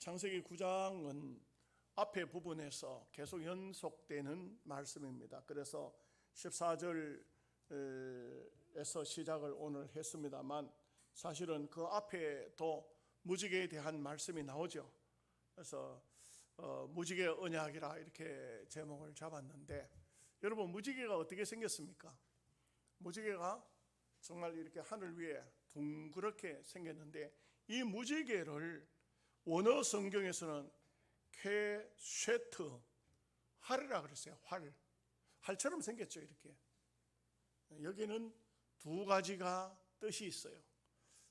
창세기 9장은 앞에 부분에서 계속 연속되는 말씀입니다. 그래서 14절에서 시작을 오늘 했습니다만 사실은 그 앞에도 무지개에 대한 말씀이 나오죠. 그래서 무지개 언약이라 이렇게 제목을 잡았는데, 여러분 무지개가 어떻게 생겼습니까? 무지개가 정말 이렇게 하늘 위에 둥그렇게 생겼는데, 이 무지개를 원어 성경에서는 쾌쉐트 활이라 그랬어요. 활처럼 생겼죠. 이렇게 여기는 두 가지가 뜻이 있어요.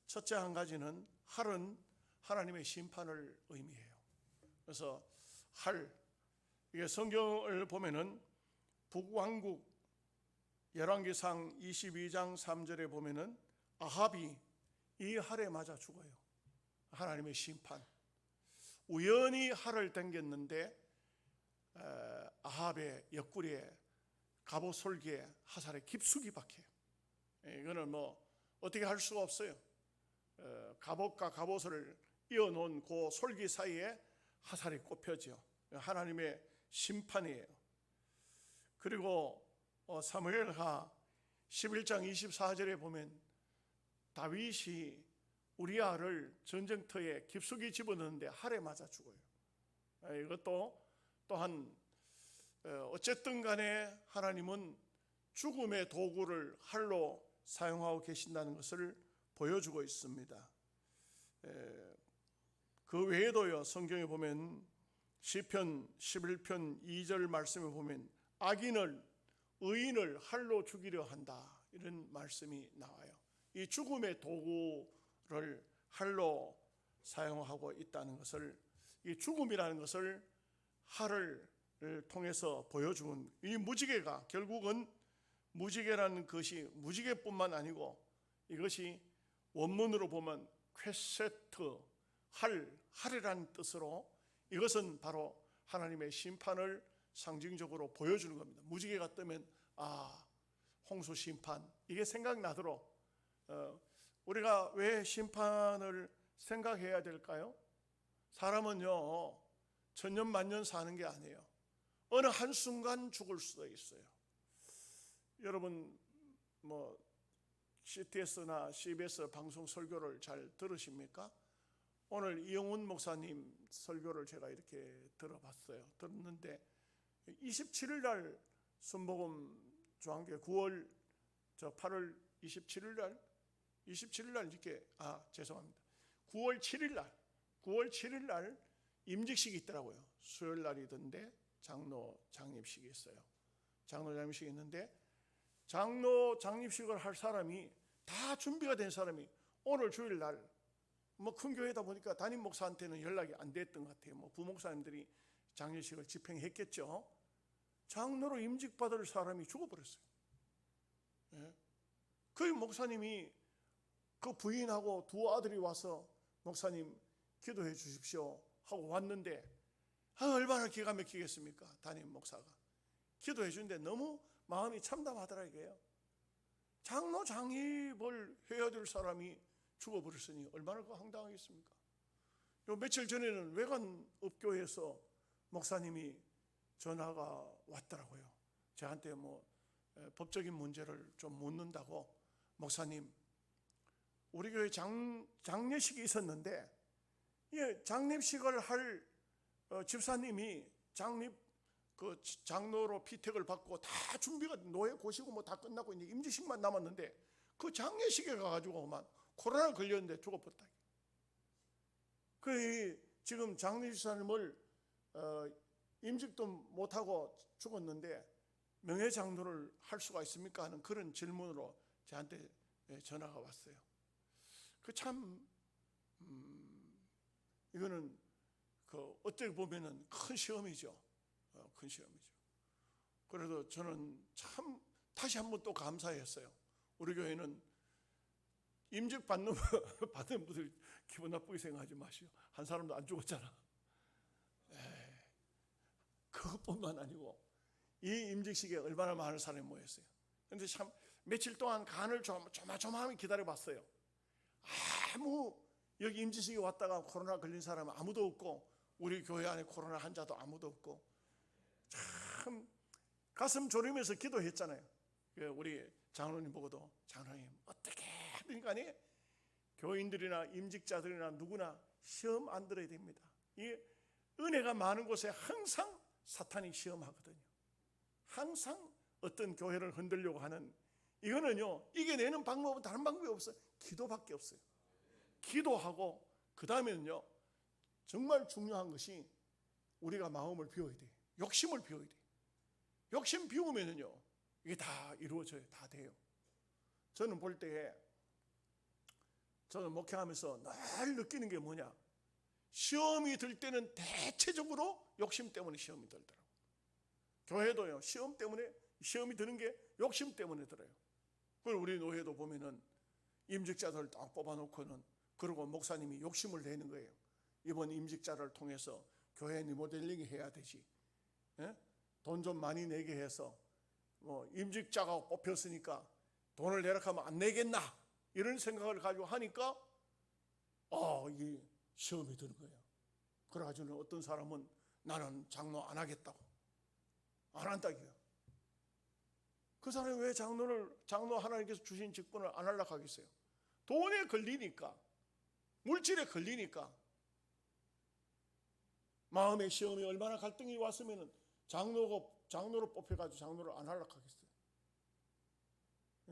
첫째 한 가지는 활은 하나님의 심판을 의미해요. 그래서 이게 성경을 보면은 북왕국 열왕기상 22장 3절에 보면은 아합이 이 활에 맞아 죽어요. 하나님의 심판. 우연히 활을 당겼는데 아합의 옆구리에 갑옷 솔기에 화살에 깊숙이 박혀요. 이거는 뭐 어떻게 할 수가 없어요. 갑옷과 갑옷을 이어놓은 그 솔기 사이에 화살이 꼽혀져. 하나님의 심판이에요. 그리고 사무엘하 11장 24절에 보면 다윗이 우리아를 전쟁터에 깊숙이 집어넣는데 활에 맞아 죽어요. 이것도 또한 어쨌든 간에 하나님은 죽음의 도구를 활로 사용하고 계신다는 것을 보여주고 있습니다. 그 외에도요, 성경에 보면 시편 11편 2절 말씀에 보면 악인을 의인을 활로 죽이려 한다, 이런 말씀이 나와요. 이 죽음의 도구를 활로 사용하고 있다는 것을, 이 죽음이라는 것을 활을 통해서 보여주는 이 무지개가 결국은 무지개라는 것이 무지개뿐만 아니고 이것이 원문으로 보면 쾌세트 활이라는 뜻으로, 이것은 바로 하나님의 심판을 상징적으로 보여주는 겁니다. 무지개가 뜨면 홍수 심판, 이게 생각나도록. 우리가 왜 심판을 생각해야 될까요? 사람은요 천년 만년 사는 게 아니에요. 어느 한순간 죽을 수도 있어요. 여러분 뭐 CTS나 CBS 방송 설교를 잘 들으십니까? 오늘 이영훈 목사님 설교를 제가 이렇게 들었는데 27일 날 순복음 중앙교회 8월 27일 날 이렇게 죄송합니다. 9월 7일 날 임직식이 있더라고요. 수요일 날이던데 장로 장립식이 있어요. 장로 장립식이 있는데 장로 장립식을 할 사람이 다 준비가 된 사람이 오늘 주일 날 큰 교회다 보니까 담임 목사한테는 연락이 안 됐던 것 같아요. 부목사님들이 장례식을 집행했겠죠. 장로로 임직받을 사람이 죽어버렸어요. 그 목사님이 그 부인하고 두 아들이 와서 목사님 기도해 주십시오 하고 왔는데 얼마나 기가 막히겠습니까? 담임 목사가 기도해 주는데 너무 마음이 참담하더라 이게요. 장로 장립을 해야 될 사람이 죽어버렸으니 얼마나 황당하겠습니까? 요 며칠 전에는 외관업교에서 목사님이 전화가 왔더라고요. 저한테 법적인 문제를 좀 묻는다고, 목사님 우리 교회 장례식이 있었는데 장례식을 할 집사님이 장로로 피택을 받고 다 준비가 노예 고시고 다 끝나고 이제 임직식만 남았는데 그 장례식에 가가지고 코로나 걸렸는데 죽어버렸다. 지금 장례 집사님을 임직도 못하고 죽었는데 명예장로를 할 수가 있습니까? 하는 그런 질문으로 저한테 전화가 왔어요. 이거는 어떻게 보면은 큰 시험이죠. 큰 시험이죠. 그래도 저는 참 다시 한번 또 감사했어요. 우리 교회는 임직 받는 분들 기분 나쁘게 생각하지 마시오. 한 사람도 안 죽었잖아. 그것뿐만 아니고 이 임직식에 얼마나 많은 사람이 모였어요. 그런데 참 며칠 동안 간을 조마조마하게 기다려봤어요. 아무 여기 임지식이 왔다가 코로나 걸린 사람은 아무도 없고 우리 교회 안에 코로나 환자도 아무도 없고 참 가슴 졸이면서 기도했잖아요. 우리 장로님 보고도 장로님 어떻게 하든 간에 교인들이나 임직자들이나 누구나 시험 안 들어야 됩니다. 이 은혜가 많은 곳에 항상 사탄이 시험하거든요. 항상 어떤 교회를 흔들려고 하는, 이거는요 이겨내는 방법은 다른 방법이 없어요. 기도밖에 없어요. 기도하고 그 다음에는요 정말 중요한 것이 우리가 마음을 비워야 돼요. 욕심을 비워야 돼요. 욕심 비우면은요 이게 다 이루어져요. 다 돼요. 저는 볼 때, 저는 목회하면서 늘 느끼는 게 뭐냐, 시험이 들 때는 대체적으로 욕심 때문에 시험이 들더라고요. 교회도요 시험이 드는 게 욕심 때문에 들어요. 그리고 우리 노회도 보면은 임직자들 딱 뽑아놓고는 그러고 목사님이 욕심을 내는 거예요. 이번 임직자를 통해서 교회 리모델링이 해야 되지, 돈 좀 많이 내게 해서 임직자가 뽑혔으니까 돈을 내라 하면 안 내겠나, 이런 생각을 가지고 하니까 이 시험이 드는 거예요. 그래가지고 어떤 사람은 나는 장로 안 하겠다고, 안 한다고요. 그 사람이 왜 장로 하나님께서 주신 직분을 안 하려고 하겠어요? 돈에 걸리니까, 물질에 걸리니까. 마음의 시험이 얼마나 갈등이 왔으면 장로로 뽑혀가지고 장로를 안 하려고 하겠어요.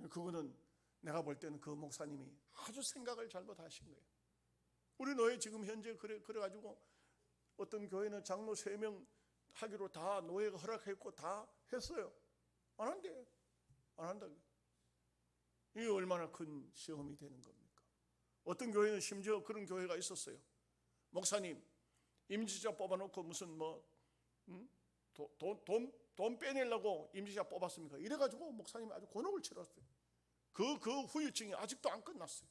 그거는 내가 볼 때는 그 목사님이 아주 생각을 잘못하신 거예요. 우리 노예 지금 현재 그래가지고 어떤 교회는 장로 3명 하기로 다 노예가 허락했고 다 했어요. 안 한대요. 안 한다고요. 이게 얼마나 큰 시험이 되는 겁니까? 어떤 교회는 심지어 그런 교회가 있었어요. 목사님 임직자 뽑아놓고 무슨 돈 빼내려고 임직자 뽑았습니까? 이래가지고 목사님이 아주 곤혹을 치렀어요. 그 후유증이 아직도 안 끝났어요.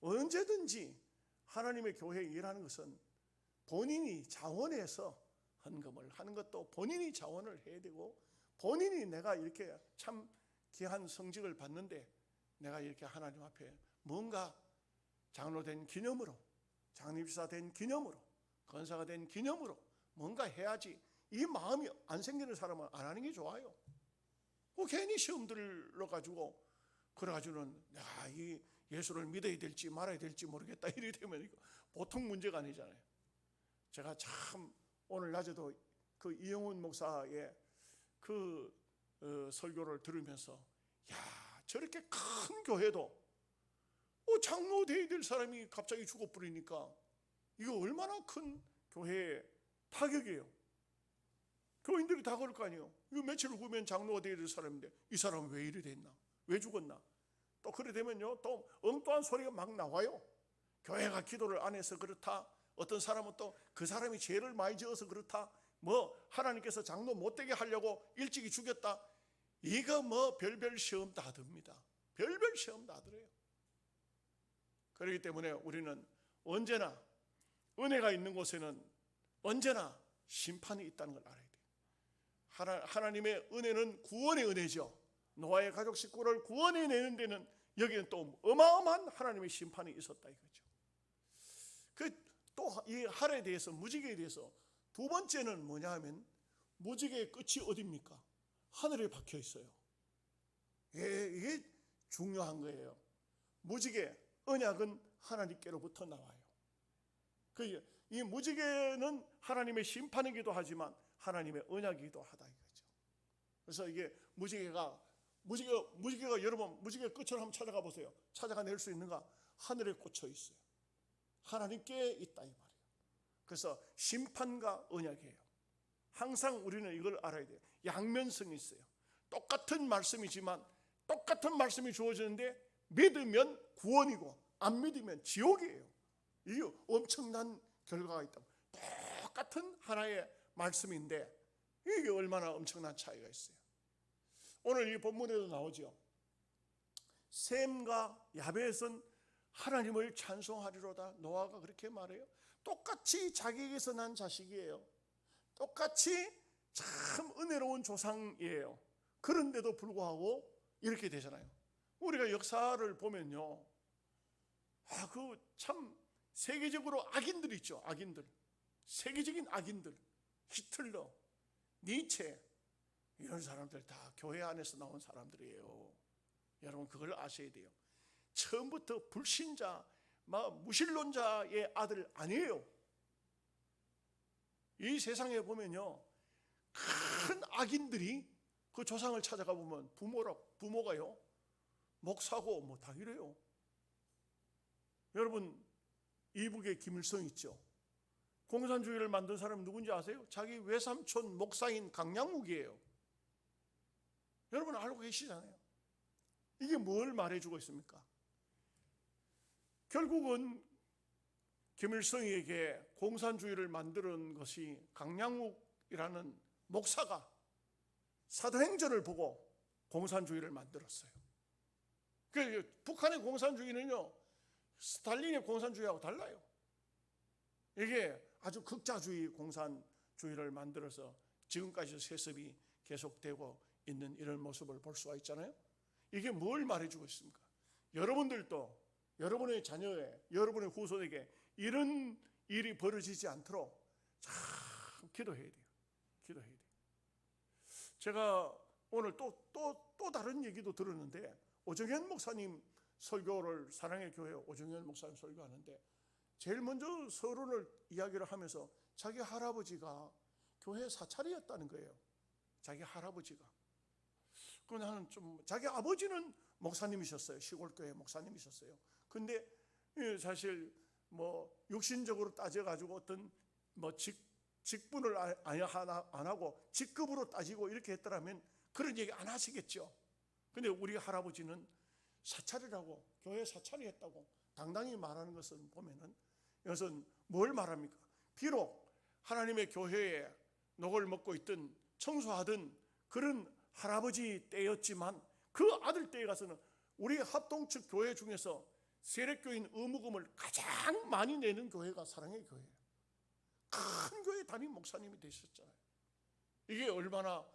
언제든지 하나님의 교회에 일하는 것은 본인이 자원해서 헌금을 하는 것도 본인이 자원을 해야 되고, 본인이 내가 이렇게 참 귀한 성직을 받는데 내가 이렇게 하나님 앞에 뭔가 장로 된 기념으로, 장립사 된 기념으로, 권사가 된 기념으로 뭔가 해야지, 이 마음이 안 생기는 사람은 안 하는 게 좋아요. 괜히 시험 들러가지고 그래가지고는 내가 이 예수를 믿어야 될지 말아야 될지 모르겠다 이래 되면 이거 보통 문제가 아니잖아요. 제가 참 오늘 낮에도 그 이영훈 목사의 그 설교를 들으면서 저렇게 큰 교회도 장로 돼야 될 사람이 갑자기 죽어버리니까 이거 얼마나 큰 교회의 타격이에요. 교인들이 다 그럴 거 아니에요. 이거 며칠 후면 장로가 돼야 될 사람인데 이 사람은 왜 이래 됐나, 왜 죽었나. 또 그래 되면요 또 엉뚱한 소리가 막 나와요. 교회가 기도를 안 해서 그렇다, 어떤 사람은 또 그 사람이 죄를 많이 지어서 그렇다, 하나님께서 장로 못되게 하려고 일찍이 죽였다. 이거 별별 시험 다 듭니다. 별별 시험 다 들어요. 그렇기 때문에 우리는 언제나 은혜가 있는 곳에는 언제나 심판이 있다는 걸 알아야 돼요. 하나님의 은혜는 구원의 은혜죠. 노아의 가족 식구를 구원해내는 데는 여기는 또 어마어마한 하나님의 심판이 있었다 이거죠. 또 이 할에 대해서, 무지개에 대해서 두 번째는 뭐냐 하면, 무지개의 끝이 어디입니까? 하늘에 박혀 있어요. 이게 중요한 거예요. 무지개, 언약은 하나님께로부터 나와요. 이 무지개는 하나님의 심판이기도 하지만 하나님의 언약이기도 하다 이거죠. 그래서 이게 무지개가 여러분 무지개 끝을 한번 찾아가 보세요. 찾아가낼 수 있는가? 하늘에 꽂혀 있어요. 하나님께 있다 이 말이에요. 그래서 심판과 언약이에요. 항상 우리는 이걸 알아야 돼요. 양면성이 있어요. 똑같은 말씀이지만 똑같은 말씀이 주어지는데 믿으면 구원이고 안 믿으면 지옥이에요. 이게 엄청난 결과가 있다. 똑같은 하나의 말씀인데 이게 얼마나 엄청난 차이가 있어요. 오늘 이 본문에도 나오죠. 셈과 야벳은 하나님을 찬송하리로다. 노아가 그렇게 말해요. 똑같이 자기에게서 난 자식이에요. 똑같이 참 은혜로운 조상이에요. 그런데도 불구하고 이렇게 되잖아요. 우리가 역사를 보면요, 그 참 세계적으로 악인들 있죠. 악인들, 세계적인 악인들, 히틀러, 니체, 이런 사람들 다 교회 안에서 나온 사람들이에요. 여러분 그걸 아셔야 돼요. 처음부터 불신자, 무신론자의 아들 아니에요. 이 세상에 보면요, 큰 악인들이 그 조상을 찾아가 보면 부모가요, 목사고 뭐 다 이래요. 여러분 이북에 김일성 있죠. 공산주의를 만든 사람이 누군지 아세요? 자기 외삼촌 목사인 강양욱이에요. 여러분 알고 계시잖아요. 이게 뭘 말해주고 있습니까? 결국은 김일성에게 공산주의를 만드는 것이 강양욱이라는 목사가 사도행전을 보고 공산주의를 만들었어요. 북한의 공산주의는요, 스탈린의 공산주의하고 달라요. 이게 아주 극자주의 공산주의를 만들어서 지금까지 세습이 계속되고 있는 이런 모습을 볼 수가 있잖아요. 이게 뭘 말해주고 있습니까? 여러분들도 여러분의 자녀에, 여러분의 후손에게 이런 일이 벌어지지 않도록 참 기도해야 돼요. 기도해야 돼요. 제가 오늘 또 다른 얘기도 들었는데, 오정현 목사님 설교를, 사랑의 교회 오정현 목사님 설교하는데 제일 먼저 서론을 이야기를 하면서 자기 할아버지가 교회 사찰이었다는 거예요. 자기 할아버지가. 그 나는 좀, 자기 아버지는 목사님이셨어요. 시골교회 목사님이셨어요. 근데 사실 육신적으로 따져가지고 어떤 직분을 안 하고 직급으로 따지고 이렇게 했더라면 그런 얘기 안 하시겠죠. 근데 우리 할아버지는 사찰이라고, 교회 사찰이 했다고 당당히 말하는 것을 보면은 이것은 뭘 말합니까? 비록 하나님의 교회에 녹을 먹고 있던, 청소하던 그런 할아버지 때였지만 그 아들 때에 가서는 우리 합동측 교회 중에서 세례교인 의무금을 가장 많이 내는 교회가 사랑의 교회예요. 큰 교회 담임 목사님이 되셨잖아요. 이게 얼마나,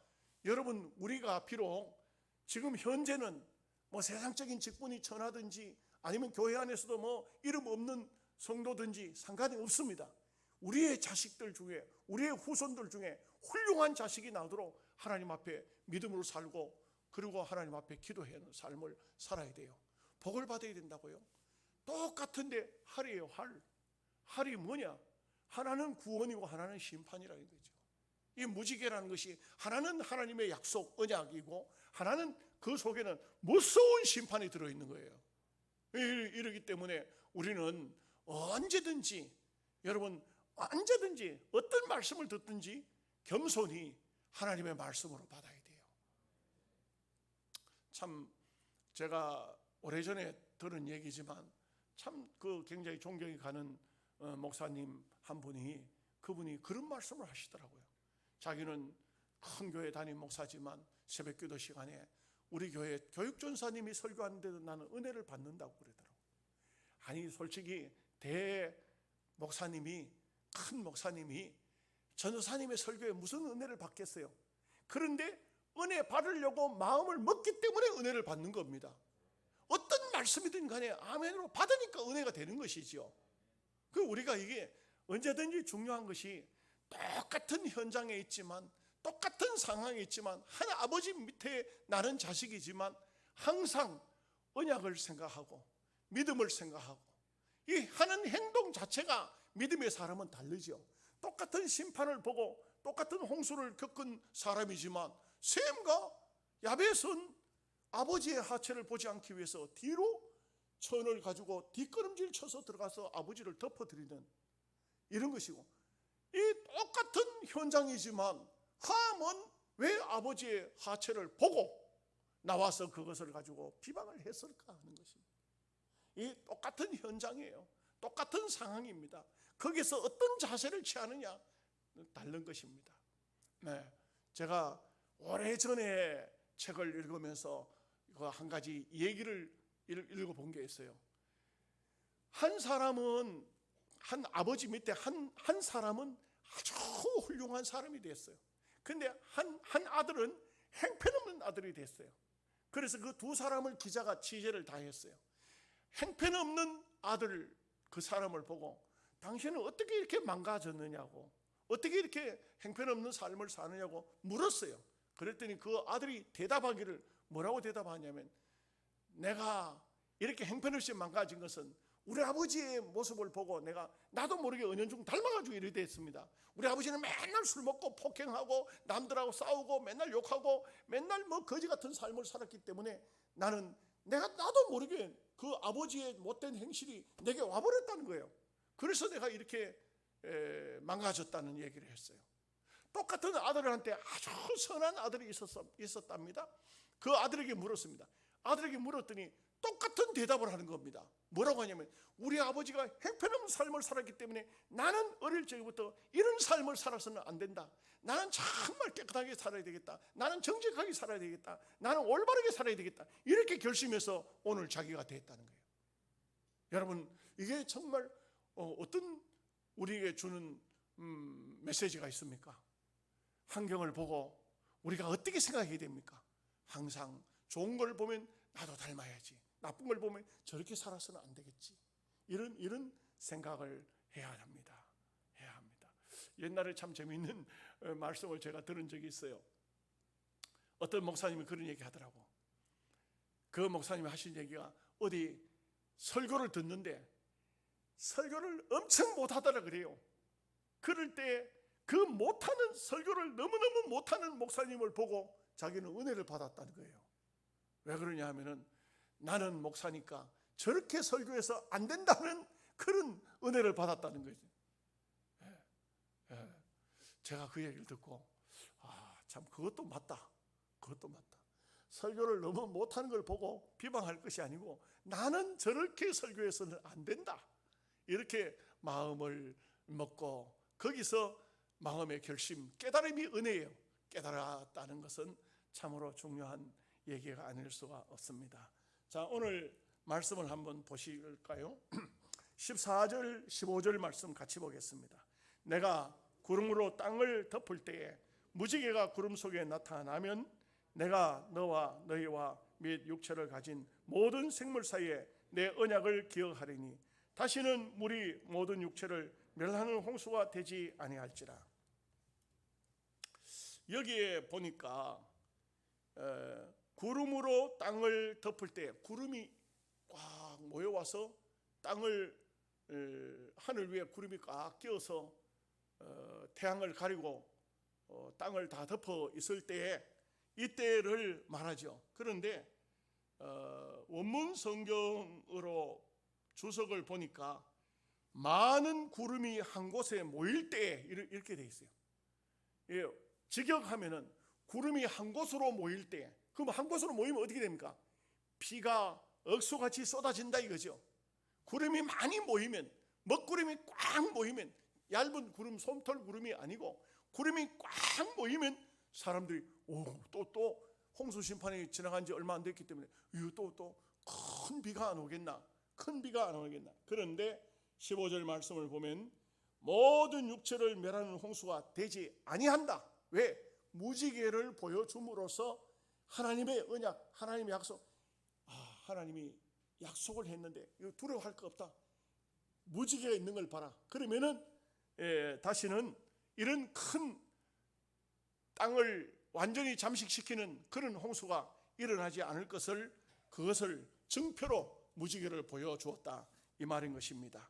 여러분 우리가 비록 지금 현재는 세상적인 직분이 천하든지 아니면 교회 안에서도 이름 없는 성도든지 상관이 없습니다. 우리의 자식들 중에, 우리의 후손들 중에 훌륭한 자식이 나도록 하나님 앞에 믿음으로 살고, 그리고 하나님 앞에 기도하는 삶을 살아야 돼요. 복을 받아야 된다고요. 똑같은데 할이에요. 할이 뭐냐? 하나는 구원이고 하나는 심판이라는 거죠. 이 무지개라는 것이 하나는 하나님의 약속, 언약이고 하나는 그 속에는 무서운 심판이 들어있는 거예요. 이러기 때문에 우리는 언제든지, 여러분 언제든지 어떤 말씀을 듣든지 겸손히 하나님의 말씀으로 받아야 돼요. 참 제가 오래전에 들은 얘기지만 참 굉장히 존경이 가는 목사님 한 분이, 그분이 그런 말씀을 하시더라고요. 자기는 큰 교회 담임 목사지만 새벽기도 시간에 우리 교회 교육전사님이 설교하는데도 나는 은혜를 받는다고 그러더라고요. 아니 솔직히 목사님이, 큰 목사님이 전도사님의 설교에 무슨 은혜를 받겠어요? 그런데 은혜 받으려고 마음을 먹기 때문에 은혜를 받는 겁니다. 어떤 말씀이든 간에 아멘으로 받으니까 은혜가 되는 것이죠. 우리가 이게 언제든지 중요한 것이, 똑같은 현장에 있지만, 똑같은 상황에 있지만, 한 아버지 밑에 나는 자식이지만 항상 언약을 생각하고 믿음을 생각하고, 이 하는 행동 자체가 믿음의 사람은 다르죠. 똑같은 심판을 보고 똑같은 홍수를 겪은 사람이지만 셈과 야벳은 아버지의 하체를 보지 않기 위해서 뒤로 천을 가지고 뒷걸음질 쳐서 들어가서 아버지를 덮어드리는 이런 것이고, 이 똑같은 현장이지만 함은 왜 아버지의 하체를 보고 나와서 그것을 가지고 비방을 했을까 하는 것입니다. 이 똑같은 현장이에요. 똑같은 상황입니다. 거기서 어떤 자세를 취하느냐 다른 것입니다. 네, 제가 오래전에 책을 읽으면서 한 가지 얘기를 읽어본 게 있어요. 한 사람은, 한 아버지 밑에 한 사람은 아주 훌륭한 사람이 됐어요. 근데 한 아들은 행편없는 아들이 됐어요. 그래서 그 두 사람을 기자가 취재를 다 했어요. 행편없는 아들 그 사람을 보고 당신은 어떻게 이렇게 망가졌느냐고, 어떻게 이렇게 형편없는 삶을 사느냐고 물었어요. 그랬더니 그 아들이 대답하기를 뭐라고 대답하냐면, 내가 이렇게 형편없이 망가진 것은 우리 아버지의 모습을 보고 나도 모르게 은연중 닮아가지고 이렇게 됐습니다. 우리 아버지는 맨날 술 먹고 폭행하고 남들하고 싸우고 맨날 욕하고 맨날 뭐 거지 같은 삶을 살았기 때문에 나도 모르게 그 아버지의 못된 행실이 내게 와버렸다는 거예요. 그래서 내가 이렇게 망가졌다는 얘기를 했어요. 똑같은 아들한테 아주 선한 아들이 있었답니다. 그 아들에게 물었습니다. 아들에게 물었더니 똑같은 대답을 하는 겁니다. 뭐라고 하냐면, 우리 아버지가 형편없는 삶을 살았기 때문에 나는 어릴 적부터 이런 삶을 살아서는 안 된다. 나는 정말 깨끗하게 살아야 되겠다. 나는 정직하게 살아야 되겠다. 나는 올바르게 살아야 되겠다. 이렇게 결심해서 오늘 자기가 됐다는 거예요. 여러분, 이게 정말 어떤 우리에게 주는 메시지가 있습니까? 환경을 보고 우리가 어떻게 생각해야 됩니까? 항상 좋은 걸 보면 나도 닮아야지, 나쁜 걸 보면 저렇게 살아서는 안 되겠지, 이런 생각을 해야 합니다. 옛날에 참 재미있는 말씀을 제가 들은 적이 있어요. 어떤 목사님이 그런 얘기 하더라고. 그 목사님이 하신 얘기가, 어디 설교를 듣는데 설교를 엄청 못하더라 그래요. 그럴 때 그 못하는, 설교를 너무너무 못하는 목사님을 보고 자기는 은혜를 받았다는 거예요. 왜 그러냐 하면은, 나는 목사니까 저렇게 설교해서 안 된다는 그런 은혜를 받았다는 거죠. 제가 그 얘기를 듣고 참 그것도 맞다. 설교를 너무 못하는 걸 보고 비방할 것이 아니고, 나는 저렇게 설교해서는 안 된다, 이렇게 마음을 먹고, 거기서 마음의 결심, 깨달음이 은혜예요. 깨달았다는 것은 참으로 중요한 얘기가 아닐 수가 없습니다. 자, 오늘 말씀을 한번 보실까요? 14절 15절 말씀 같이 보겠습니다. 내가 구름으로 땅을 덮을 때에 무지개가 구름 속에 나타나면 내가 너와 너희와 및 육체를 가진 모든 생물 사이에 내 언약을 기억하리니 다시는 물이 모든 육체를 멸하는 홍수가 되지 아니할지라. 여기에 보니까 구름으로 땅을 덮을 때, 구름이 꽉 모여와서 땅을, 하늘 위에 구름이 꽉 끼어서 태양을 가리고 땅을 다 덮어 있을 때에, 이때를 말하죠. 그런데 원문 성경으로 주석을 보니까 많은 구름이 한 곳에 모일 때에 이렇게 돼 있어요. 직역하면은 구름이 한 곳으로 모일 때, 그럼 한 곳으로 모이면 어떻게 됩니까? 비가 억수같이 쏟아진다 이거죠. 구름이 많이 모이면, 먹구름이 꽉 모이면, 얇은 구름, 솜털 구름이 아니고 구름이 꽉 모이면 사람들이 또 홍수 심판이 지나간 지 얼마 안 됐기 때문에 또 큰 비가 안 오겠나, 그런데 15절 말씀을 보면 모든 육체를 멸하는 홍수가 되지 아니한다. 왜? 무지개를 보여줌으로써 하나님의 언약, 하나님의 약속, 하나님이 약속을 했는데 이거 두려워할 거 없다. 무지개가 있는 걸 봐라. 그러면은 다시는 이런 큰 땅을 완전히 잠식시키는 그런 홍수가 일어나지 않을 것을, 그것을 증표로 무지개를 보여주었다, 이 말인 것입니다.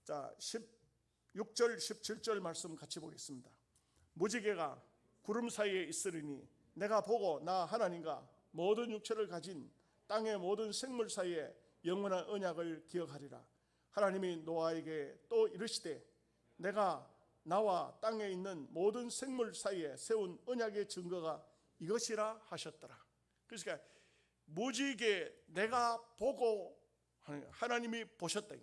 자, 16절 17절 말씀 같이 보겠습니다. 무지개가 구름 사이에 있으리니 내가 보고 나 하나님과 모든 육체를 가진 땅의 모든 생물 사이에 영원한 언약을 기억하리라. 하나님이 노아에게 또 이르시되 내가 나와 땅에 있는 모든 생물 사이에 세운 언약의 증거가 이것이라 하셨더라. 그러니까 무지개 내가 보고, 하나님이 보셨다.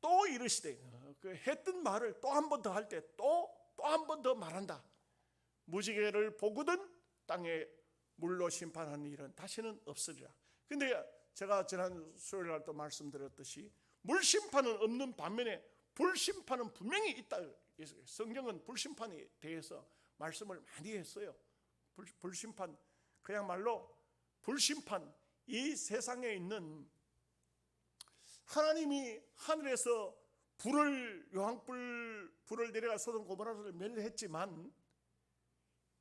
또 이르시되, 그 했던 말을 또 한 번 더 할 때 또 한 번 더 말한다. 무지개를 보거든 땅에 물로 심판하는 일은 다시는 없으리라. 근데 제가 지난 수요일 날 또 말씀드렸듯이 물심판은 없는 반면에 불심판은 분명히 있다. 성경은 불심판에 대해서 말씀을 많이 했어요. 불심판, 그야말로 불심판, 이 세상에 있는 하나님이 하늘에서 불을 내려가 소돔 고모라를 멸했지만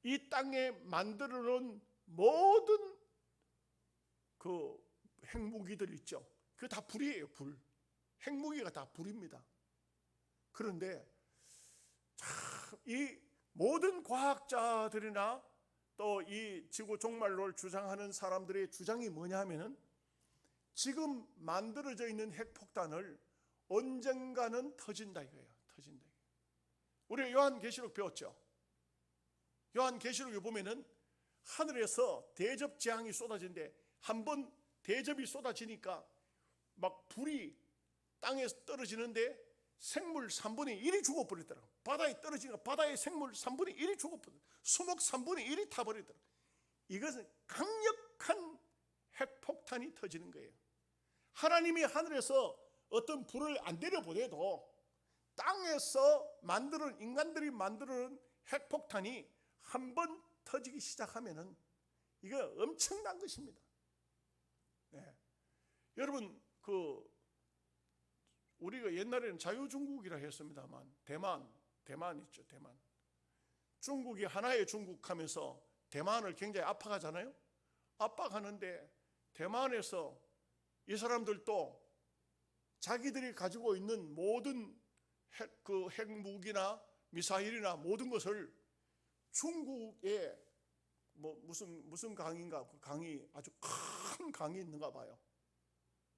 이 땅에 만들어 놓은 모든 그 핵무기들 있죠. 그게 다 불이에요. 불. 핵무기가 다 불입니다. 그런데 이 모든 과학자들이나 또 이 지구 종말론을 주장하는 사람들의 주장이 뭐냐 하면은 지금 만들어져 있는 핵폭탄을 언젠가는 터진다 이거예요. 터진다. 우리가 요한계시록 배웠죠. 요한계시록에 보면은 하늘에서 대접 재앙이 쏟아지는데 한번 대접이 쏟아지니까 막 불이 땅에 떨어지는데 생물 3분의 1이 죽어버리더라고. 바다에 떨어지니까 바다의 생물 3분의 1이 죽어버리더라고. 수목 3분의 1이 타버리더라고. 이것은 강력한 핵폭탄이 터지는 거예요. 하나님이 하늘에서 어떤 불을 안 내려보내도 땅에서 인간들이 만드는 핵폭탄이 한번 터지기 시작하면은 이거 엄청난 것입니다. 네. 여러분 우리가 옛날에는 자유중국이라 했습니다만 대만 있죠. 대만. 중국이 하나의 중국 하면서 대만을 굉장히 압박하잖아요. 압박하는데 대만에서 이 사람들도 자기들이 가지고 있는 모든 핵무기나 미사일이나 모든 것을 중국에 무슨 강인가 그 강이 아주 큰 강이 있는가 봐요.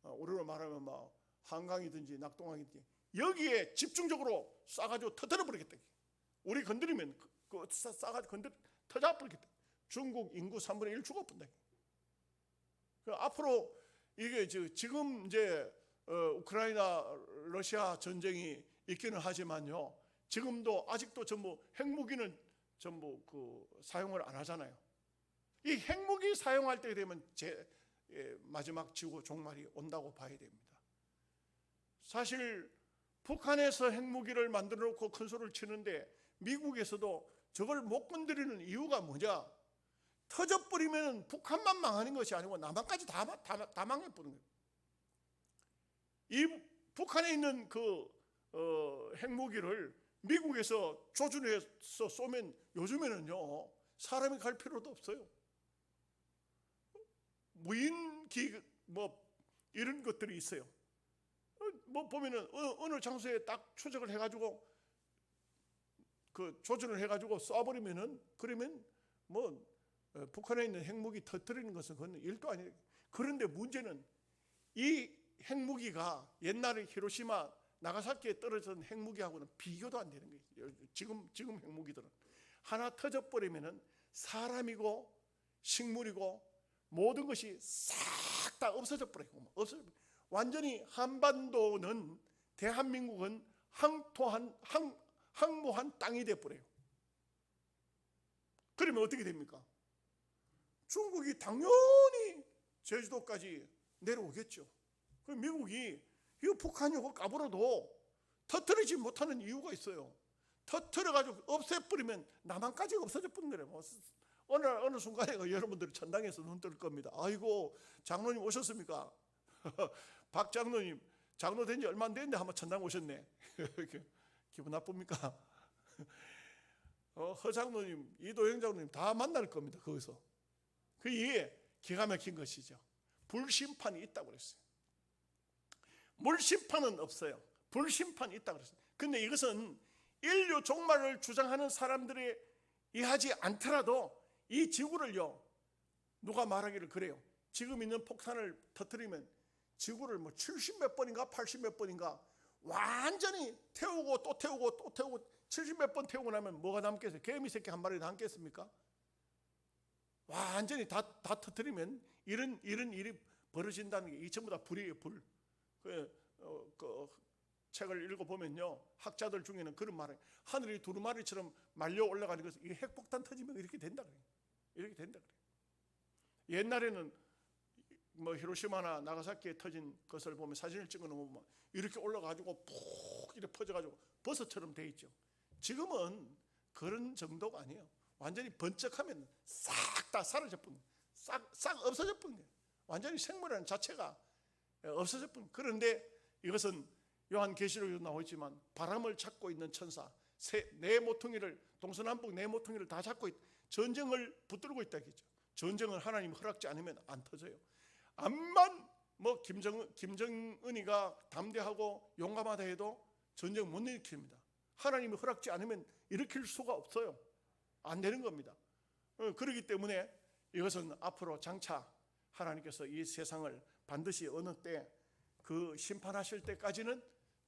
우리로 말하면 한강이든지 낙동강이든지 여기에 집중적으로 쏴가지고 터뜨려 버리겠다. 우리 건드리면 쏴가지고 터져 버리겠다. 중국 인구 3분의 1 죽어본다. 앞으로 이게 지금 이제 우크라이나 러시아 전쟁이 있기는 하지만요. 지금도 아직도 전부 핵무기는 전부 사용을 안 하잖아요. 이 핵무기 사용할 때 되면 마지막 지구 종말이 온다고 봐야 됩니다. 사실 북한에서 핵무기를 만들어 놓고 큰 소리를 치는데 미국에서도 저걸 못 건드리는 이유가 뭐냐? 터져버리면 북한만 망하는 것이 아니고 남한까지 다 망해버리는 거예요. 이 북한에 있는 핵무기를 미국에서 조준해서 쏘면 요즘에는요 사람이 갈 필요도 없어요. 무인기 이런 것들이 있어요. 보면은 어느 장소에 딱 추적을 해가지고 조준을 해가지고 쏴버리면은 그러면 북한에 있는 핵무기 터뜨리는 것은 그건 일도 아니에요. 그런데 문제는 이 핵무기가 옛날에 히로시마 나가사키에 떨어진 핵무기하고는 비교도 안 되는 거예요. 지금 핵무기들은 하나 터져버리면은 사람이고 식물이고 모든 것이 싹 다 없어져 버려요. 완전히 한반도는 대한민국은 항모한 땅이 돼 버려요. 그러면 어떻게 됩니까? 중국이 당연히 제주도까지 내려오겠죠. 그럼 미국이 이거 북한이고 까불어도 터뜨리지 못하는 이유가 있어요. 터뜨려가지고 없애버리면 남한까지 없어져 버리는 거예요. 어느 순간에 여러분들이 천당에서 눈 뜰 겁니다. 아이고 장로님 오셨습니까? 박 장로님 장로 된 지 얼마 안 됐는데 한번 천당 오셨네. 기분 나쁩니까? 허 장로님, 이도영 장로님 다 만날 겁니다. 거기서. 그게 기가 막힌 것이죠. 불심판이 있다고 그랬어요. 물심판은 없어요. 불심판이 있다고 그랬어요. 근데 이것은 인류 종말을 주장하는 사람들이 이해하지 않더라도 이 지구를요, 누가 말하기를 그래요. 지금 있는 폭탄을 터뜨리면 지구를 70몇 번인가 80몇 번인가 완전히 태우고 또 태우고 또 태우고 70몇 번 태우고 나면 뭐가 남겠어요? 개미 새끼 한 마리 남겠습니까? 완전히 다 터뜨리면 이런 일이 벌어진다는 게 이 전부 다 불이에요. 불. 책을 읽어보면요, 학자들 중에는 그런 말을, 하늘이 두루마리처럼 말려 올라가는 것은 이게 핵폭탄 터지면 이렇게 된다 그래요. 이렇게 된다 그래요. 옛날에는 히로시마나 나가사키에 터진 것을 보면 사진을 찍어 놓으면 이렇게 올라가지고 푹 이렇게 퍼져가지고 버섯처럼 돼 있죠. 지금은 그런 정도가 아니에요. 완전히 번쩍하면 싹 다 사라져 버린 거예요. 싹 없어져 버린 거예요. 완전히 생물이라는 자체가 없어져 버린 거예요. 그런데 이것은 요한계시록에도 나오지만 바람을 잡고 있는 천사, 네 모퉁이를, 동서남북 네 모퉁이를 다 잡고 전쟁을 붙들고 있다 했죠. 전쟁을 하나님 허락지 않으면 안 터져요. 암만 뭐 김정은이가 담대하고 용감하다 해도 전쟁 못 일으킵니다. 하나님이 허락지 않으면 일으킬 수가 없어요. 안 되는 겁니다. 그렇기 때문에 이것은 앞으로 장차 하나님께서 이 세상을 반드시 어느 때 그 심판하실 때까지는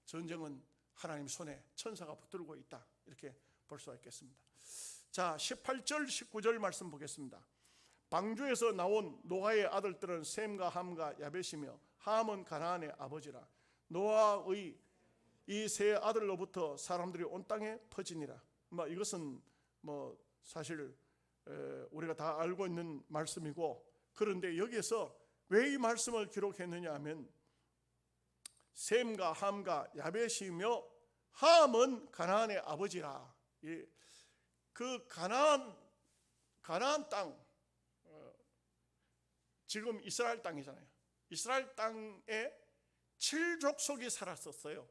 전쟁은 하나님 손에 천사가 붙들고 있다, 이렇게 볼 수가 있겠습니다. 자, 18절 19절 말씀 보겠습니다. 방주에서 나온 노아의 아들들은 셈과 함과 야벳이며 함은 가나안의 아버지라. 노아의 이 세 아들로부터 사람들이 온 땅에 퍼지니라. 이것은 사실 우리가 다 알고 있는 말씀이고, 그런데 여기에서 왜 이 말씀을 기록했느냐 하면 셈과 함과 야벳이며 함은 가나안의 아버지라. 그 가나안 땅, 지금 이스라엘 땅이잖아요. 이스라엘 땅에 7족속이 살았었어요.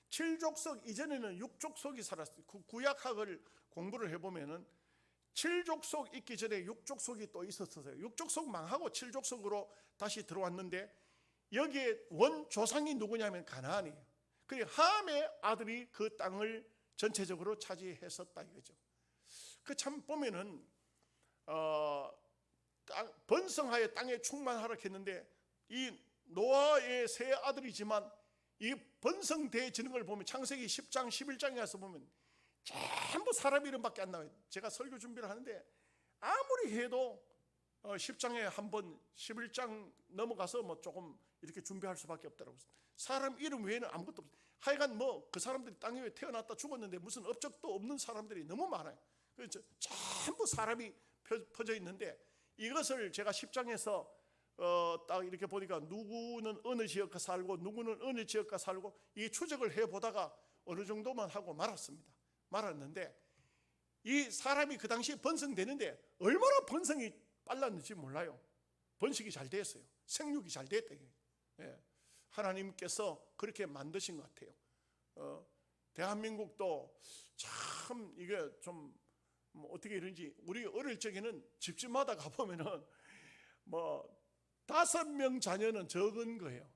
7족속 이전에는 6족속이 살았어요. 구약학을 공부를 해보면은 7족속 있기 전에 6족속이 또 있었어요. 6족속 망하고 7족속으로 다시 들어왔는데 여기에 원 조상이 누구냐면 가나안이에요. 그리고 함의 아들이 그 땅을 전체적으로 차지했었다 이거죠. 그 참 보면은 번성하여 땅에 충만하라 했는데 이 노아의 세 아들이지만 이 번성되어지는 걸 보면 창세기 10장 11장에 가서 보면 전부 사람 이름밖에 안 나와요. 제가 설교 준비를 하는데 아무리 해도 10장에 한번 11장 넘어가서 조금 이렇게 준비할 수밖에 없더라고요. 사람 이름 외에는 아무것도 없어요. 하여간 그 사람들이 땅 위에 태어났다 죽었는데 무슨 업적도 없는 사람들이 너무 많아요. 그래서 전부 사람이 퍼져 있는데 이것을 제가 10장에서 딱 이렇게 보니까 누구는 어느 지역가 살고 누구는 어느 지역가 살고 이 추적을 해보다가 어느 정도만 하고 말았는데 이 사람이 그 당시에 번성되는데 얼마나 번성이 빨랐는지 몰라요. 번식이 잘 됐어요. 생육이 잘 됐다. 하나님께서 그렇게 만드신 것 같아요. 대한민국도 참 이게 좀 어떻게 이런지, 우리 어릴 적에는 집집마다 가보면은 5명 자녀는 적은 거예요.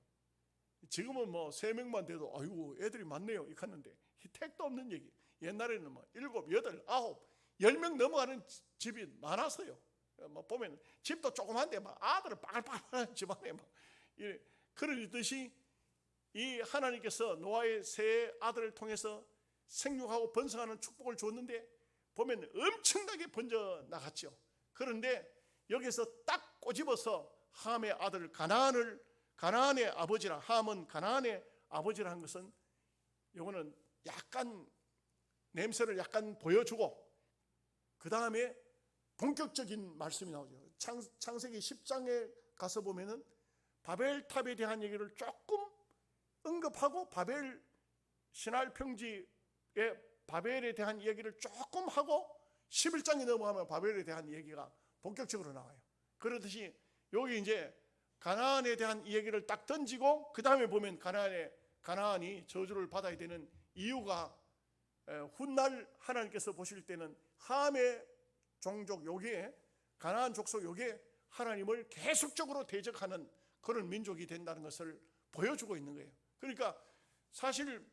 지금은 3명만 돼도 아이고 애들이 많네요 이렇게 하는데 택도 없는 얘기. 옛날에는 7, 8, 9, 10명 넘어가는 집이 많았어요. 보면 집도 조그만데 아들은 빠글빠글한 집안에 그러듯이 이 하나님께서 노아의 세 아들을 통해서 생육하고 번성하는 축복을 줬는데 보면 엄청나게 번져 나갔죠. 그런데 여기서 딱 꼬집어서 함의 아들 가나안의 아버지라, 함은 가나안의 아버지라 한 것은 요거는 약간 냄새를 약간 보여주고 그 다음에 본격적인 말씀이 나오죠. 창세기 10장에 가서 보면은 바벨탑에 대한 얘기를 조금 언급하고 바벨 신할 평지의 바벨에 대한 얘기를 조금 하고 11장에 넘어가면 바벨에 대한 얘기가 본격적으로 나와요. 그러듯이 여기 이제 가나안에 대한 얘기를 딱 던지고 그 다음에 보면 가나안이 저주를 받아야 되는 이유가 훗날 하나님께서 보실 때는 함의 종족 요게 가나안 족속 요게 하나님을 계속적으로 대적하는 그런 민족이 된다는 것을 보여주고 있는 거예요. 그러니까 사실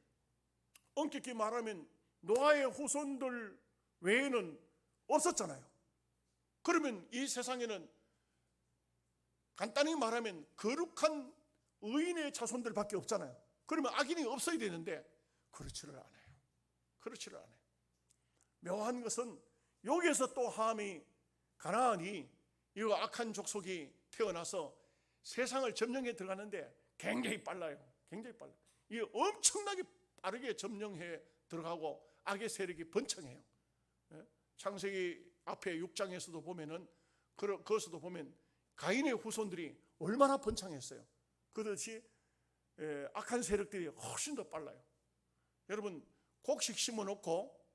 엄격히 말하면 노아의 후손들 외에는 없었잖아요. 그러면 이 세상에는 간단히 말하면 거룩한 의인의 자손들밖에 없잖아요. 그러면 악인이 없어야 되는데 그렇지를 않아요. 묘한 것은 여기에서 또 함이 가나안이 이 악한 족속이 태어나서 세상을 점령해 들어가는데 굉장히 빨라요. 이게 엄청나게 빠르게 점령해 들어가고 악의 세력이 번창해요. 창세기 앞에 6장에서도 보면은 그것도 보면 가인의 후손들이 얼마나 번창했어요. 그렇듯이 악한 세력들이 훨씬 더 빨라요. 여러분 곡식 심어놓고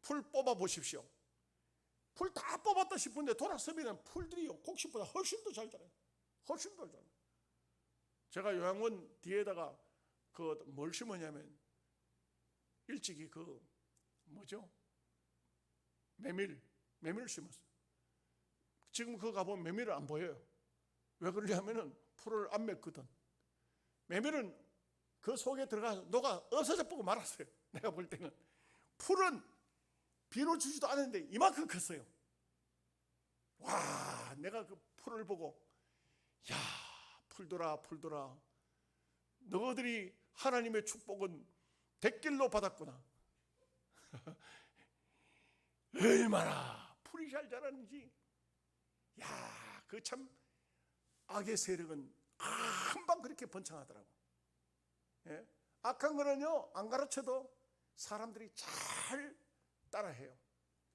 풀 뽑아 보십시오. 풀 다 뽑았다 싶은데 돌아서면 풀들이 곡식보다 훨씬 더 잘 자라요. 제가 요양원 뒤에다가 뭘 심었냐면 일찍이 메밀을 심었어요. 지금 그거 가보면 메밀은 안 보여요. 왜 그러냐면은 풀을 안 맺거든. 메밀은 그 속에 들어가서 녹아 없어져 보고 말았어요. 내가 볼 때는 풀은 비료 주지도 않았는데 이만큼 컸어요. 와, 내가 그 풀을 보고 야, 풀들아 너희들이 하나님의 축복은 대길로 받았구나. 얼마나 풀이 잘 자라는지. 야, 그 참 악의 세력은 금방 그렇게 번창하더라고. 예? 악한 거는요, 안 가르쳐도 사람들이 잘 따라해요.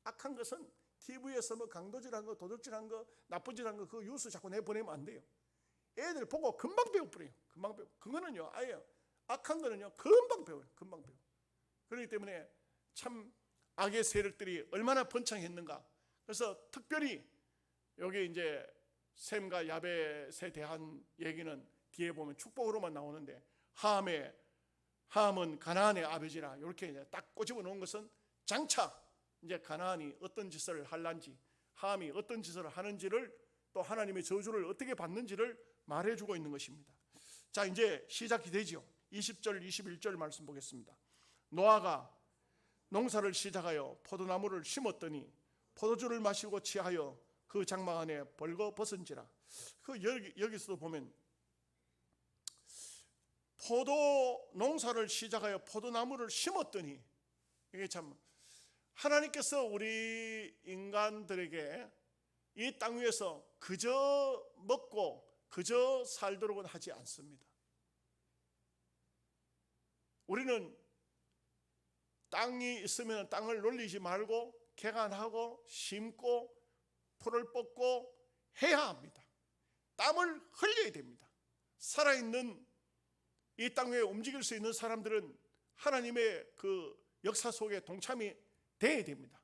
악한 것은 TV에서 강도질한 거, 도둑질한 거, 나쁜 짓한 거, 그 뉴스 자꾸 내보내면 안 돼요. 애들 보고 금방 배워버려요. 금방 배워. 그거는요, 아예 악한 거는요, 금방 배워요. 금방 배워. 그렇기 때문에 참 악의 세력들이 얼마나 번창했는가. 그래서 특별히 여기 이제 셈과 야벳에 대한 얘기는 뒤에 보면 축복으로만 나오는데, 함은 가나안의 아버지라 이렇게 이제 딱 꼬집어 놓은 것은 장차 이제 가나안이 어떤 짓을 할란지, 함이 어떤 짓을 하는지를, 또 하나님의 저주를 어떻게 받는지를 말해주고 있는 것입니다. 자, 이제 시작이 되죠. 20절 21절 말씀 보겠습니다. 노아가 농사를 시작하여 포도나무를 심었더니 포도주를 마시고 취하여 그 장막 안에 벌거벗은지라. 여기서도 보면 포도 농사를 시작하여 포도나무를 심었더니, 이게 참 하나님께서 우리 인간들에게 이 땅 위에서 그저 먹고 그저 살도록은 하지 않습니다. 우리는 땅이 있으면 땅을 놀리지 말고 개간하고 심고 풀을 뽑고 해야 합니다. 땀을 흘려야 됩니다. 살아있는 이 땅 위에 움직일 수 있는 사람들은 하나님의 그 역사 속에 동참이 돼야 됩니다.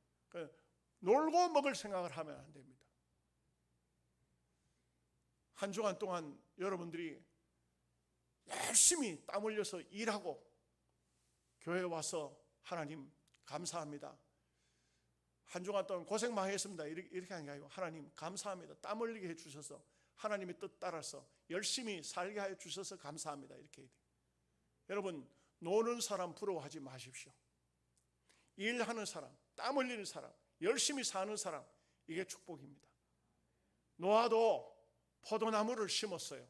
놀고 먹을 생각을 하면 안 됩니다. 한 주간 동안 여러분들이 열심히 땀 흘려서 일하고 교회에 와서 하나님 감사합니다. 한 주간 동안 고생 많이 했습니다. 이렇게 하는 게 아니고 하나님 감사합니다. 땀 흘리게 해주셔서 하나님의 뜻 따라서 열심히 살게 하여 주셔서 감사합니다. 이렇게 해야 돼요. 여러분, 노는 사람 부러워하지 마십시오. 일하는 사람, 땀 흘리는 사람, 열심히 사는 사람, 이게 축복입니다. 노아도 포도나무를 심었어요.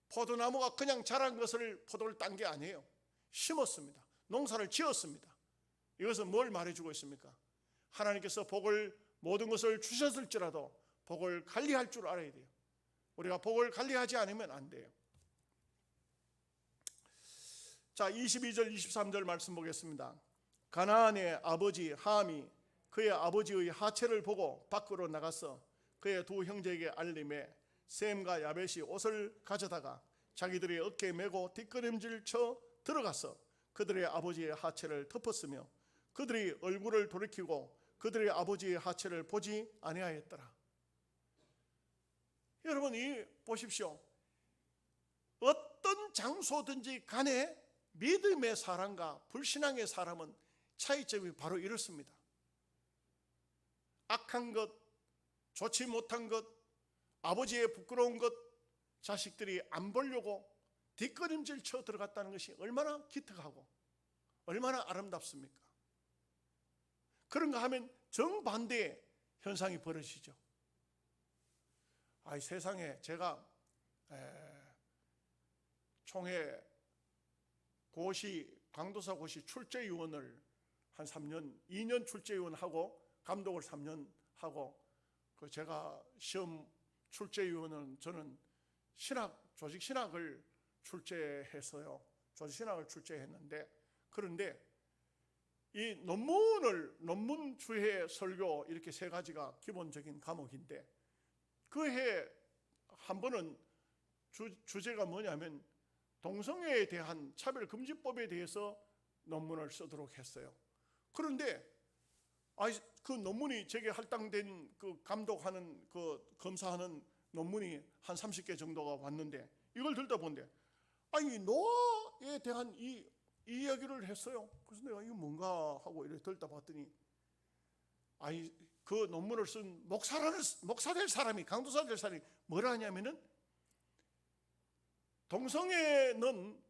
포도나무가 그냥 자란 것을 포도를 딴 게 아니에요. 심었습니다. 농사를 지었습니다. 이것은 뭘 말해주고 있습니까? 하나님께서 복을, 모든 것을 주셨을지라도 복을 관리할 줄 알아야 돼요. 우리가 복을 관리하지 않으면 안 돼요. 자, 22절 23절 말씀 보겠습니다. 가나안의 아버지 함이 그의 아버지의 하체를 보고 밖으로 나가서 그의 두 형제에게 알림해 셈과 야벳이 옷을 가져다가 자기들의 어깨에 메고 뒷걸음질 쳐 들어가서 그들의 아버지의 하체를 덮었으며 그들이 얼굴을 돌이키고 그들의 아버지의 하체를 보지 아니하였더라. 여러분, 이 보십시오. 어떤 장소든지 간에 믿음의 사람과 불신앙의 사람은 차이점이 바로 이렇습니다. 악한 것, 좋지 못한 것, 아버지의 부끄러운 것, 자식들이 안 보려고 뒷걸음질 쳐 들어갔다는 것이 얼마나 기특하고 얼마나 아름답습니까? 그런가 하면 정반대의 현상이 벌어지죠. 세상에 제가 총회 강도사 고시 출제위원을 한 3년, 2년 출제위원하고 감독을 3년 하고, 제가 시험 출제위원은 저는 조직신학을 출제했어요. 조직신학을 출제했는데, 그런데 이 논문 주해 설교 이렇게 세 가지가 기본적인 과목인데, 그 해 한 번은 주제가 뭐냐면 동성애에 대한 차별금지법에 대해서 논문을 쓰도록 했어요. 그런데 그 논문이 제게 할당된 그 감독하는 그 검사하는 논문이 한 30개 정도가 왔는데, 이걸 들다 본데 노아 목사에 대한 이 이야기를 했어요. 그래서 내가 이거 뭔가 하고 이렇게 들다 봤더니, 아니 그 논문을 쓴 목사 될 사람이, 강도사 될 사람이 뭐라 하냐면은, 동성애는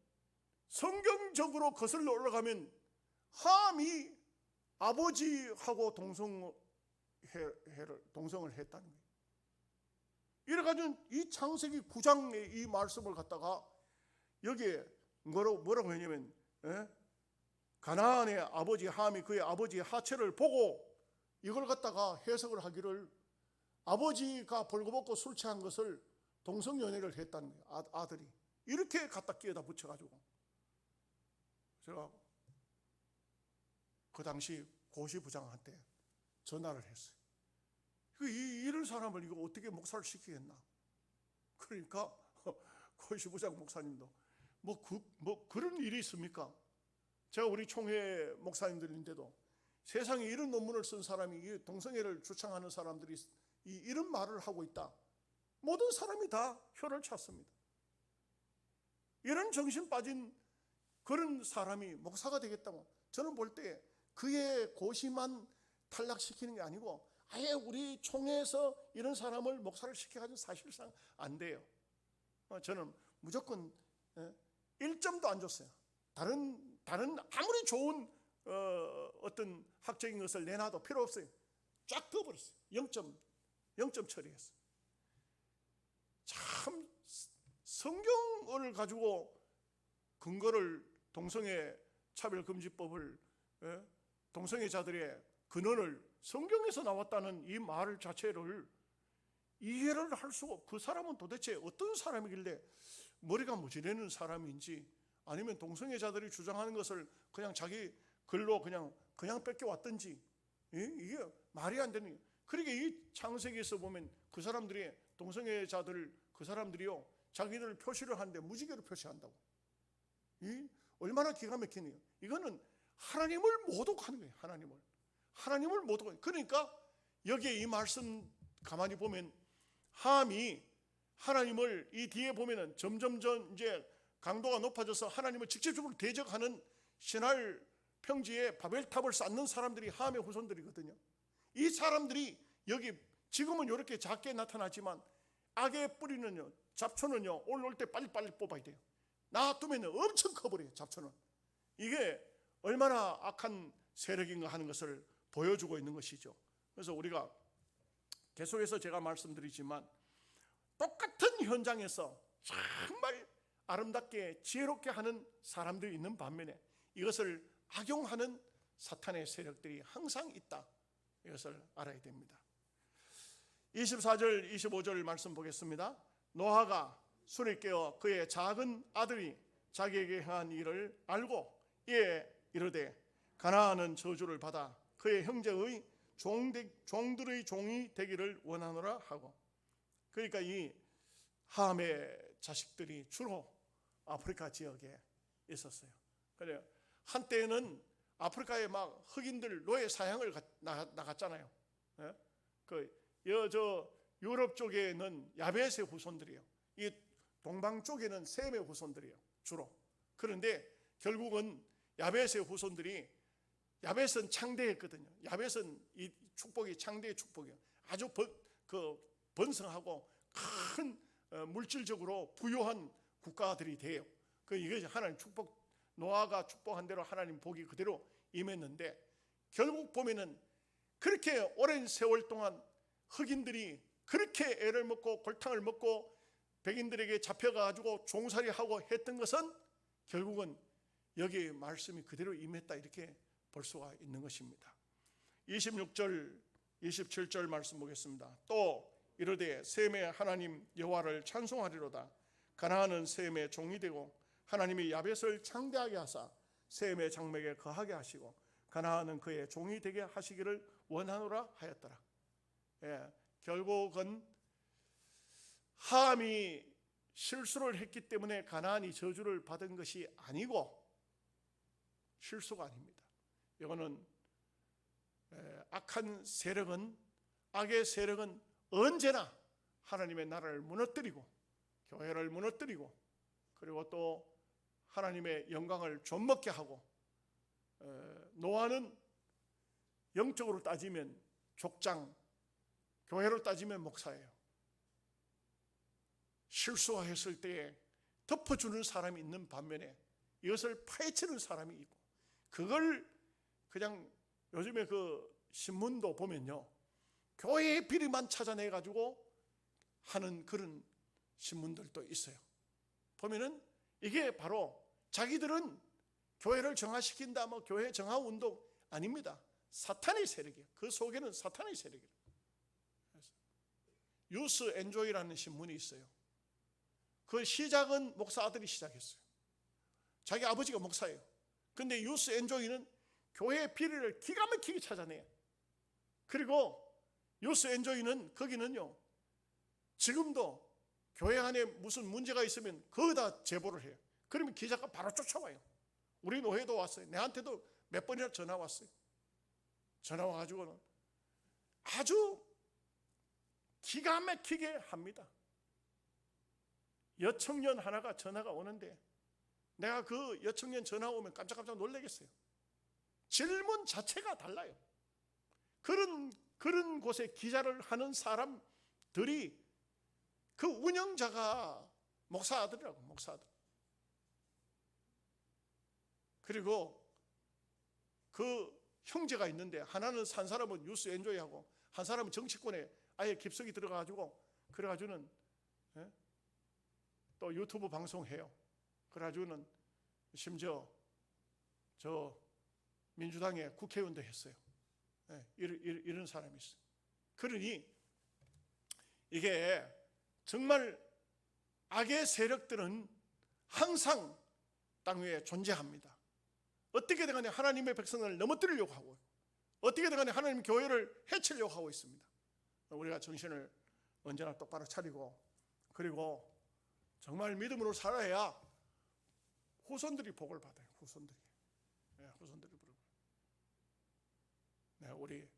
성경적으로 거슬러 올라가면 함이 아버지하고 동성을 했다는 거예요. 이래가지고 이 창세기 9장의 이 말씀을 갖다가 여기에 뭐라고 했냐면, 가나안의 아버지 함이 그의 아버지의 하체를 보고 이걸 갖다가 해석을 하기를, 아버지가 벌거벗고 술 취한 것을 동성연애를 했다는 거예요. 아들이 이렇게 갖다 끼어다 붙여가지고, 제가 그 당시 고시부장한테 전화를 했어요. 이런 사람을 이거 어떻게 목사를 시키겠나? 그러니까 고시부장 목사님도 그런 일이 있습니까? 제가 우리 총회 목사님들인데도 세상에 이런 논문을 쓴 사람이, 동성애를 주창하는 사람들이 이런 말을 하고 있다, 모든 사람이 다 혀를 찼습니다. 이런 정신 빠진 그런 사람이 목사가 되겠다고, 저는 볼 때 그의 고시만 탈락시키는 게 아니고 아예 우리 총회에서 이런 사람을 목사를 시켜가지고 사실상 안 돼요. 저는 무조건 1점도 안 줬어요. 다른 아무리 좋은 어떤 학적인 것을 내놔도 필요 없어요. 쫙 그어버렸어요. 0점 처리했어요. 참 성경을 가지고 근거를, 동성애 차별금지법을, 동성애자들의 근원을 성경에서 나왔다는 이 말 자체를 이해를 할 수가 없고, 그 사람은 도대체 어떤 사람이길래 머리가 무지르는 사람인지, 아니면 동성애자들이 주장하는 것을 그냥 자기 글로 그냥 뺏겨왔든지, 이게 말이 안 되는 거예요. 그러니까 이 창세기에서 보면 그 사람들이, 동성애자들 그 사람들이요, 자기들 표시를 하는데 무지개로 표시한다고. 얼마나 기가 막히네요. 이거는 하나님을 모독하는 거예요. 하나님을 모독하는 거예요. 그러니까 여기에 이 말씀 가만히 보면, 함이 하나님을, 이 뒤에 보면은 점점 이제 강도가 높아져서 하나님을 직접적으로 대적하는 신할 평지에 바벨탑을 쌓는 사람들이 함의 후손들이거든요. 이 사람들이 여기 지금은 이렇게 작게 나타나지만 악의 뿌리는요, 잡초는요, 올라올 때 빨리빨리 뽑아야 돼요. 놔두면 엄청 커버려요. 잡초는. 이게 얼마나 악한 세력인가 하는 것을 보여주고 있는 것이죠. 그래서 우리가 계속해서 제가 말씀드리지만, 똑같은 현장에서 정말 아름답게 지혜롭게 하는 사람들이 있는 반면에 이것을 악용하는 사탄의 세력들이 항상 있다, 이것을 알아야 됩니다. 24절 25절 말씀 보겠습니다. 노아가 술에 깨어 그의 작은 아들이 자기에게 행한 일을 알고 이에 이르되, 가나안은 저주를 받아 그의 형제의 종들의 종이 되기를 원하노라 하고. 그러니까 이 함의 자식들이 주로 아프리카 지역에 있었어요. 그래요. 한때는 아프리카에 막 흑인들 노예 사냥을 나갔잖아요. 저 유럽 쪽에는 야벳의 후손들이에요. 이 동방 쪽에는 셈의 후손들이에요, 주로. 그런데 결국은 야벳의 후손들이, 야벳은 창대했거든요. 야벳은 이 축복이 창대의 축복이에요. 아주 번성하고 큰 물질적으로 부유한 국가들이 돼요. 이게 하나님 축복, 노아가 축복한 대로 하나님 복이 그대로 임했는데, 결국 보면은 그렇게 오랜 세월 동안 흑인들이 그렇게 애를 먹고 골탕을 먹고 백인들에게 잡혀가지고 종살이하고 했던 것은 결국은 여기 말씀이 그대로 임했다, 이렇게 볼 수가 있는 것입니다. 26절 27절 말씀 보겠습니다. 또 이르되 셈의 하나님 여호와를 찬송하리로다. 가나안은 셈의 종이 되고 하나님이 야벳을 창대하게 하사 셈의 장막에 거하게 하시고 가나안은 그의 종이 되게 하시기를 원하노라 하였더라. 결국은 함이 실수를 했기 때문에 가나안이 저주를 받은 것이 아니고, 실수가 아닙니다. 이거는 악한 세력은, 악의 세력은 언제나 하나님의 나라를 무너뜨리고 교회를 무너뜨리고, 그리고 또 하나님의 영광을 좀먹게 하고, 노아는 영적으로 따지면 족장, 교회로 따지면 목사예요. 실수했을 때에 덮어주는 사람이 있는 반면에 이것을 파헤치는 사람이 있고, 그걸 그냥 요즘에 그 신문도 보면요, 교회의 비리만 찾아내 가지고 하는 그런 신문들도 있어요. 보면은 이게 바로 자기들은 교회를 정화시킨다, 뭐 교회 정화 운동 아닙니다. 사탄의 세력이에요. 그 속에는 사탄의 세력이에요. 유스 엔조이라는 신문이 있어요. 그 시작은 목사 아들이 시작했어요. 자기 아버지가 목사예요. 근데 유스 엔조이는 교회의 비리를 기가 막히게 찾아내요. 그리고 유스 엔조이는 거기는요, 지금도 교회 안에 무슨 문제가 있으면 거기다 제보를 해요. 그러면 기자가 바로 쫓아와요. 우리 노회도 왔어요. 내한테도 몇 번이나 전화 왔어요. 전화 와가지고는 아주 기가 막히게 합니다. 여청년 하나가 전화가 오는데 내가 그 여청년 전화 오면 깜짝깜짝 놀라겠어요. 질문 자체가 달라요. 그런 곳에 기자를 하는 사람들이 그 운영자가 목사 아들이라고, 목사 아들. 그리고 그 형제가 있는데 하나는 한 사람은 뉴스 엔조이하고 한 사람은 정치권에 아예 깊숙이 들어가가지고 그래가지고는 또 유튜브 방송해요. 그래가지고는 심지어 저 민주당의 국회의원도 했어요. 이런 사람이 있어요. 그러니 이게 정말 악의 세력들은 항상 땅 위에 존재합니다. 어떻게든 간에 하나님의 백성을 넘어뜨리려고 하고, 어떻게든 간에 하나님 교회를 해치려고 하고 있습니다. 우리가 정신을 언제나 똑바로 차리고, 그리고 정말 믿음으로 살아야 후손들이 복을 받아요. 후손들이. 후손들이 복을 받아요. 우리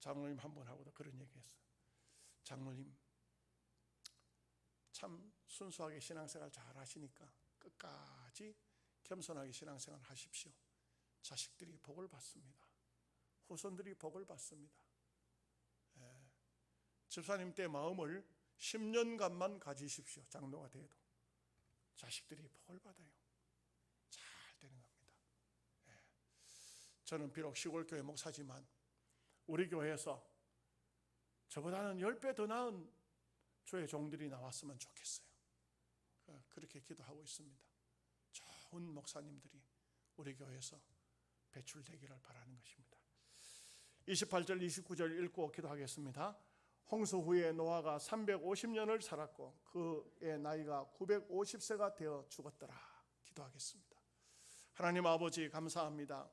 장로님 한 분하고도 그런 얘기했어요. 장로님 참 순수하게 신앙생활 잘 하시니까 끝까지 겸손하게 신앙생활 하십시오. 자식들이 복을 받습니다. 후손들이 복을 받습니다. 집사님 때 마음을 10년간만 가지십시오. 장로가 돼도 자식들이 복을 받아요. 잘 되는 겁니다. 저는 비록 시골교회 목사지만 우리 교회에서 저보다는 10배 더 나은 주의 종들이 나왔으면 좋겠어요. 그렇게 기도하고 있습니다. 좋은 목사님들이 우리 교회에서 배출되기를 바라는 것입니다. 28절 29절 읽고 기도하겠습니다. 홍수 후에 노아가 350년을 살았고 그의 나이가 950세가 되어 죽었더라. 기도하겠습니다. 하나님 아버지 감사합니다.